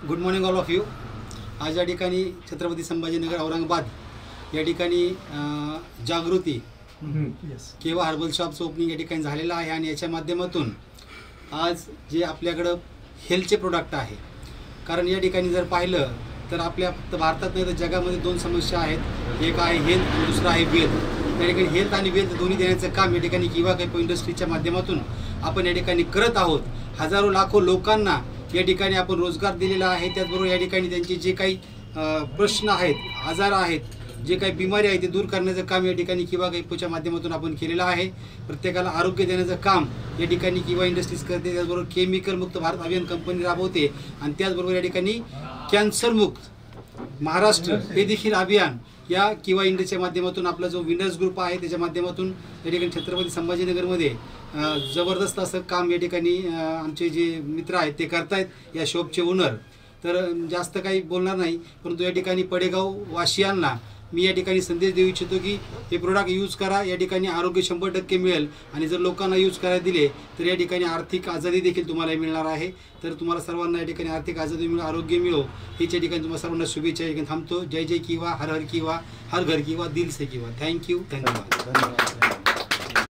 Good morning all of you. आज या ठिकाणी छत्रपती संभाजीनगर औरंगाबाद या ठिकाणी जागृती केवा हर्बल शॉपचं ओपनिंग या ठिकाणी झालेलं आहे आणि याच्या माध्यमातून आज जे आपल्याकडं हेल्थचे प्रोडक्ट आहे, कारण या ठिकाणी जर पाहिलं तर आपल्या फक्त भारतात नाही तर जगामध्ये दोन समस्या आहेत. एक आहे हेल्थ आणि दुसरा आहे वेल्थ. त्या ठिकाणी हेल्थ आणि वेल्थ दोन्ही देण्याचं काम या ठिकाणी किवा कैपो इंडस्ट्रीच्या माध्यमातून आपण या ठिकाणी करत आहोत. हजारो लाखो लोकांना या ठिकाणी आपण रोजगार दिलेला आहे. त्याचबरोबर या ठिकाणी त्यांचे जे काही प्रश्न आहेत, आजार आहेत, जे काही बिमारी आहे ते दूर करण्याचं काम या ठिकाणी किवा कैपोच्या माध्यमातून आपण केलेलं आहे. प्रत्येकाला आरोग्य देण्याचं काम या ठिकाणी किवा इंडस्ट्रीज करते. त्याचबरोबर केमिकल मुक्त भारत अभियान कंपनी राबवते आणि त्याचबरोबर या ठिकाणी कॅन्सर मुक्त महाराष्ट्र हे देखील अभियान या किवा इंडस्ट्रीच्या माध्यमातून आपला जो विनर्स ग्रुप आहे त्याच्या माध्यमातून या ठिकाणी छत्रपती संभाजीनगरमध्ये जबरदस्त असं काम या ठिकाणी आमचे जे मित्र आहेत ते करतायत या शॉपचे ओनर. तर जास्त काही बोलणार नाही, परंतु या ठिकाणी पडेगाव वासियांना मी या ठिकाणी संदेश देऊ इच्छितो की हे प्रोडक्ट यूज करा. या ठिकाणी आरोग्य 100% मिळेल आणि जर लोकांना यूज करायला दिले तर या ठिकाणी आर्थिक आझादी देखील तुम्हाला मिळणार आहे. तर तुम्हाला सर्वांना या ठिकाणी आर्थिक आझादी मिळो, आरोग्य मिळो हीच या ठिकाणी तुम्हाला सर्वांना शुभेच्छा या ठिकाणी थांबतो. जय जय किवा, हर हर किवा, हर घर किवा, दिल से किवा. थँक्यू. धन्यवाद.